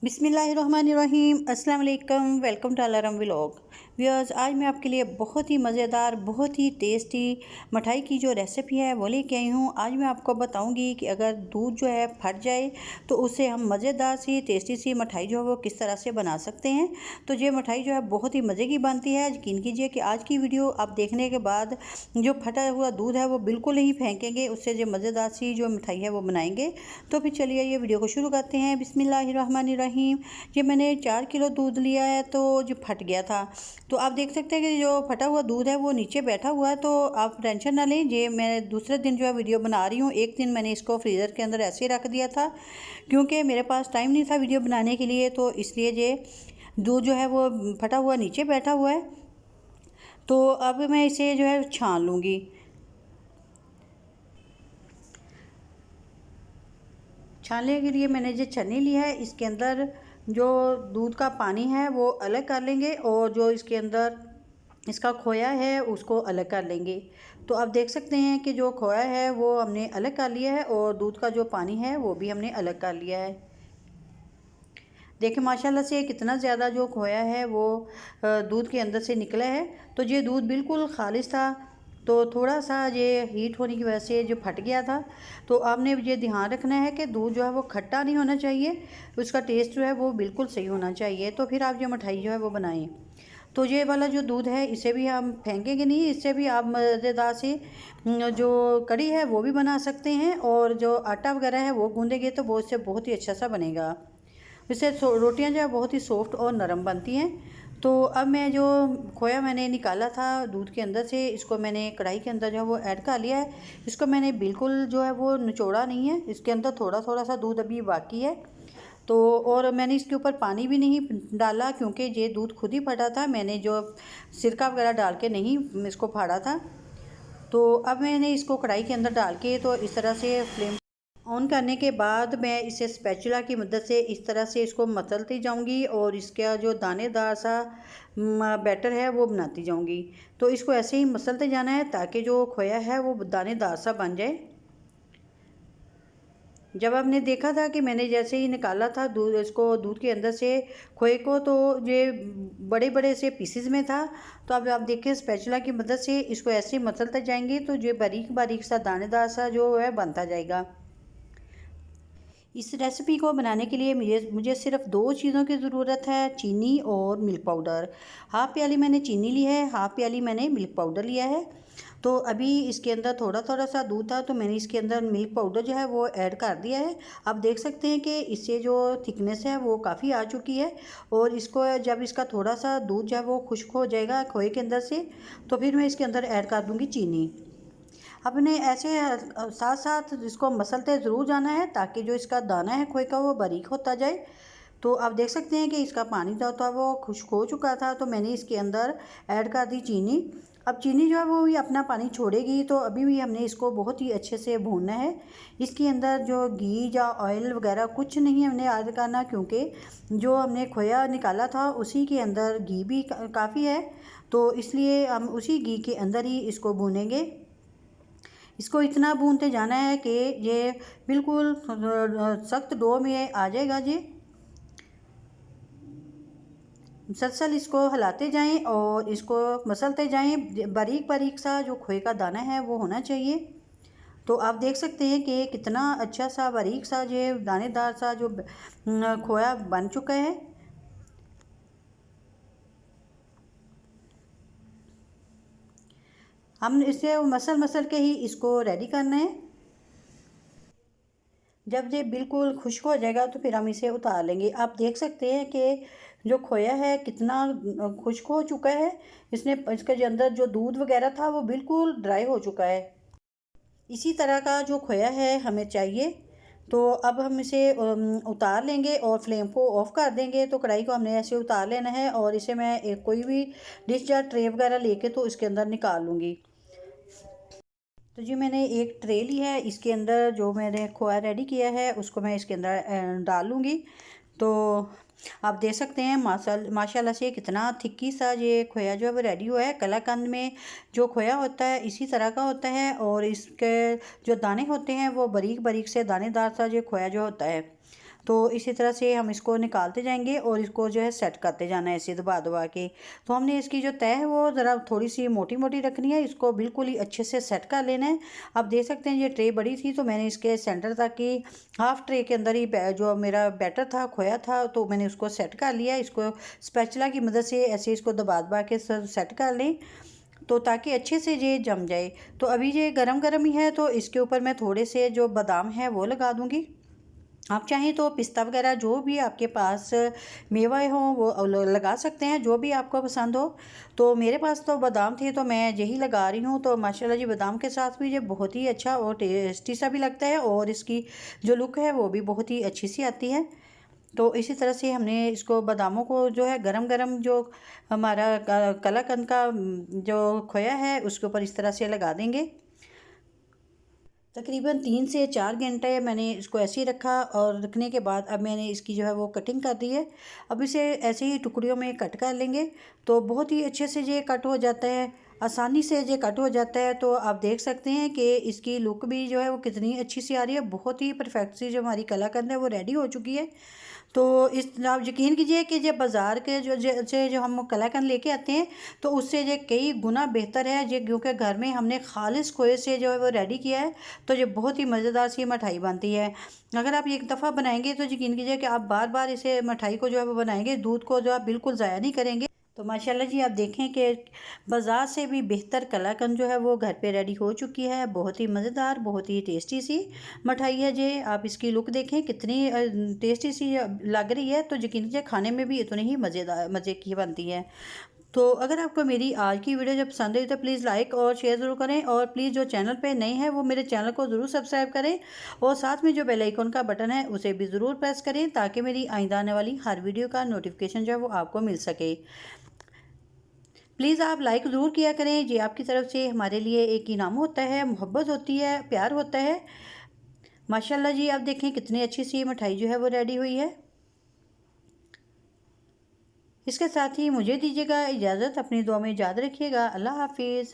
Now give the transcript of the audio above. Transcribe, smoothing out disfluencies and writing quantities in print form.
बिस्मिल्लाहिर्रहमानिर्रहीम, अस्सलाम वालेकुम। Welcome to Alaram vlog. Viewers, आज मैं आपके लिए बहुत ही मज़ेदार, बहुत ही टेस्टी मिठाई की जो रेसिपी है वो लेके आई हूँ। आज मैं आपको बताऊँगी कि अगर दूध जो है फट जाए तो उससे हम मज़ेदार सी टेस्टी सी मिठाई जो है वो किस तरह से बना सकते हैं। तो ये मिठाई जो है बहुत ही मज़े की बनती है। यकीन कीजिए कि आज की वीडियो आप देखने के बाद जो फटा हुआ दूध है वो बिल्कुल नहीं फेंकेंगे, उससे जो मज़ेदार सी जो मिठाई है वो बनाएंगे। तो फिर चलिए ये वीडियो को शुरू करते हैं। बिस्मिल्लाहिर्रहमानिर्रहीम। ये मैंने 4 किलो दूध लिया है तो जो फट गया था। तो आप देख सकते हैं कि जो फटा हुआ दूध है वो नीचे बैठा हुआ है। तो आप टेंशन ना लें, ये मैं दूसरे दिन जो है वीडियो बना रही हूँ। एक दिन मैंने इसको फ्रीज़र के अंदर ऐसे ही रख दिया था क्योंकि मेरे पास टाइम नहीं था वीडियो बनाने के लिए, तो इसलिए ये दूध जो है वो फटा हुआ नीचे बैठा हुआ है। तो अब मैं इसे जो है छान लूँगी। छानने के लिए मैंने जो छन्नी ली है इसके अंदर जो दूध का पानी है वो अलग कर लेंगे और जो इसके अंदर इसका खोया है उसको अलग कर लेंगे। तो आप देख सकते हैं कि जो खोया है वो हमने अलग कर लिया है और दूध का जो पानी है वो भी हमने अलग कर लिया है। देखिए माशाल्लाह से कितना ज़्यादा जो खोया है वो दूध के अंदर से निकला है। तो ये दूध बिल्कुल खालिश था, तो थोड़ा सा ये हीट होने की वजह से जो फट गया था। तो आपने ये ध्यान रखना है कि दूध जो है वो खट्टा नहीं होना चाहिए, उसका टेस्ट जो है वो बिल्कुल सही होना चाहिए, तो फिर आप ये मिठाई जो है वो बनाएं। तो ये वाला जो दूध है इसे भी हम फेंकेंगे नहीं, इससे भी आप मज़ेदार सी जो कढ़ी है वो भी बना सकते हैं और जो आटा वगैरह है वो गूँधेंगे तो वो इससे बहुत ही अच्छा सा बनेगा। इससे रोटियां जो है बहुत ही सॉफ्ट और नरम बनती हैं। तो अब मैं जो खोया मैंने निकाला था दूध के अंदर से, इसको मैंने कढ़ाई के अंदर जो है वो ऐड कर लिया है। इसको मैंने बिल्कुल जो है वो निचोड़ा नहीं है, इसके अंदर थोड़ा थोड़ा सा दूध अभी बाकी है। तो और मैंने इसके ऊपर पानी भी नहीं डाला क्योंकि ये दूध खुद ही फटा था, मैंने जो सिरका वगैरह डाल के नहीं इसको फाड़ा था। तो अब मैंने इसको कढ़ाई के अंदर डाल के तो इस तरह से फ्लेम ऑन करने के बाद मैं इसे स्पैचुला की मदद से इस तरह से इसको मसलती जाऊंगी और इसका जो दानेदार सा बैटर है वो बनाती जाऊंगी। तो इसको ऐसे ही मसलते जाना है ताकि जो खोया है वो दानेदार सा बन जाए। जब आपने देखा था कि मैंने जैसे ही निकाला था दूध, इसको दूध के अंदर से खोए को, तो ये बड़े बड़े से पीसेस में था। तो अब आप देखिए स्पैचुला की मदद से इसको ऐसे ही मसलते जाएंगे तो ये बारीक बारीक सा दानेदार सा जो है बनता जाएगा। इस रेसिपी को बनाने के लिए मुझे सिर्फ 2 चीज़ों की ज़रूरत है, चीनी और मिल्क पाउडर। हाफ़ प्याली मैंने चीनी ली है, हाफ़ प्याली मैंने मिल्क पाउडर लिया है। तो अभी इसके अंदर थोड़ा थोड़ा सा दूध था तो मैंने इसके अंदर मिल्क पाउडर जो है वो ऐड कर दिया है। आप देख सकते हैं कि इससे जो थिकनेस है वो काफ़ी आ चुकी है। और इसको जब इसका थोड़ा सा दूध जो है वो खुश्क हो जाएगा खोए के अंदर से, तो फिर मैं इसके अंदर ऐड कर दूँगी चीनी। अपने ऐसे साथ साथ इसको मसलते ज़रूर जाना है ताकि जो इसका दाना है खोए का वो बारीक होता जाए। तो आप देख सकते हैं कि इसका पानी जो था वो खुश्क हो चुका था, तो मैंने इसके अंदर ऐड कर दी चीनी। अब चीनी जो है वो भी अपना पानी छोड़ेगी, तो अभी भी हमने इसको बहुत ही अच्छे से भूनना है। इसके अंदर जो घी या ऑयल वगैरह कुछ नहीं हमने ऐड करना क्योंकि जो हमने खोया निकाला था उसी के अंदर घी भी काफ़ी है। तो इसलिए हम उसी घी के अंदर ही इसको भूनेंगे। इसको इतना भूनते जाना है कि ये बिल्कुल सख्त डो में आ जाएगा। जी मुसलसल इसको हिलाते जाएं और इसको मसलते जाएं। बारीक बारीक सा जो खोए का दाना है वो होना चाहिए। तो आप देख सकते हैं कि कितना अच्छा सा बारीक सा ये दानेदार सा जो खोया बन चुका है। हम इसे मसल मसल के ही इसको रेडी करना है। जब ये बिल्कुल खुश्क हो जाएगा तो फिर हम इसे उतार लेंगे। आप देख सकते हैं कि जो खोया है कितना खुश्क हो चुका है। इसने इसके जो अंदर जो दूध वगैरह था वो बिल्कुल ड्राई हो चुका है। इसी तरह का जो खोया है हमें चाहिए। तो अब हम इसे उतार लेंगे और फ्लेम को ऑफ़ कर देंगे। तो कढ़ाई को हमने ऐसे उतार लेना है और इसे मैं एक कोई भी डिश या ट्रे वगैरह लेके तो इसके अंदर निकाल लूँगी। तो जी मैंने एक ट्रे ली है, इसके अंदर जो मैंने खोया रेडी किया है उसको मैं इसके अंदर डाल लूँगी। तो आप देख सकते हैं माशाल्लाह से कितना थिक्की सा ये खोया जो है वो रेडी हुआ है। कलाकंद में जो खोया होता है इसी तरह का होता है और इसके जो दाने होते हैं वो बारीक बारीक से दानेदार सा जो खोया जो होता है। तो इसी तरह से हम इसको निकालते जाएंगे और इसको जो है सेट करते जाना है ऐसे दबा दबा के। तो हमने इसकी जो तय है वो ज़रा थोड़ी सी मोटी मोटी रखनी है, इसको बिल्कुल ही अच्छे से सेट कर लेना है। आप देख सकते हैं ये ट्रे बड़ी थी तो मैंने इसके सेंटर तक की हाफ ट्रे के अंदर ही जो मेरा बैटर था खोया था तो मैंने उसको सेट कर लिया। इसको स्पैचुला की मदद से ऐसे इसको दबा दबा के सेट कर लें तो ताकि अच्छे से ये जम जाए। तो अभी ये गरम गरम ही है तो इसके ऊपर मैं थोड़े से जो बादाम है वो लगा दूँगी। आप चाहें तो पिस्ता वगैरह जो भी आपके पास मेवा हो वो लगा सकते हैं, जो भी आपको पसंद हो। तो मेरे पास तो बादाम थे तो मैं यही लगा रही हूँ। तो माशाल्लाह जी बादाम के साथ भी ये बहुत ही अच्छा और टेस्टी सा भी लगता है और इसकी जो लुक है वो भी बहुत ही अच्छी सी आती है। तो इसी तरह से हमने इसको बादामों को जो है गरम गरम जो हमारा कलाकंद का जो खोया है उसके ऊपर इस तरह से लगा देंगे। तकरीबन 3 से 4 घंटे मैंने इसको ऐसे ही रखा और रखने के बाद अब मैंने इसकी जो है वो कटिंग कर दी है। अब इसे ऐसे ही टुकड़ियों में कट कर लेंगे तो बहुत ही अच्छे से ये कट हो जाता है, आसानी से ये कट हो जाता है। तो आप देख सकते हैं कि इसकी लुक भी जो है वो कितनी अच्छी सी आ रही है, बहुत ही परफेक्ट सी जो हमारी कलाकंद है वो रेडी हो चुकी है। तो इस आप यकीन कीजिए कि जो बाज़ार के जो हम कलाकंद लेके आते हैं तो उससे ये कई गुना बेहतर है ये, क्योंकि घर में हमने खालिश खोए से जो है वो रेडी किया है। तो ये बहुत ही मज़ेदार सी मिठाई बनती है। अगर आप एक दफ़ा बनाएंगे तो यकीन कीजिए कि आप बार बार इसे मिठाई को जो है वो बनाएंगे, दूध को जो आप बिल्कुल ज़ाया नहीं करेंगे। तो माशाल्लाह जी आप देखें कि बाज़ार से भी बेहतर कलाकंद जो है वो घर पे रेडी हो चुकी है। बहुत ही मज़ेदार, बहुत ही टेस्टी सी मिठाई है ये। आप इसकी लुक देखें कितनी टेस्टी सी लग रही है। तो यकीन कीजिए खाने में भी इतनी ही मज़े की बनती है। तो अगर आपको मेरी आज की वीडियो जब पसंद आई तो प्लीज़ लाइक और शेयर ज़रूर करें और प्लीज़ जो चैनल पे नए हैं वो मेरे चैनल को ज़रूर सब्सक्राइब करें और साथ में जो बेल आइकन का बटन है उसे भी ज़रूर प्रेस करें ताकि मेरी आइंदा आने वाली हर वीडियो का नोटिफिकेशन जो है वो आपको मिल सके। प्लीज़ आप लाइक ज़रूर किया करें, ये आपकी तरफ से हमारे लिए एक इनाम होता है, मोहब्बत होती है, प्यार होता है। माशाल्लाह जी आप देखें कितनी अच्छी सी मिठाई जो है वो रेडी हुई है। इसके साथ ही मुझे दीजिएगा इजाज़त, अपनी दुआ में याद रखिएगा। अल्लाह हाफिज़।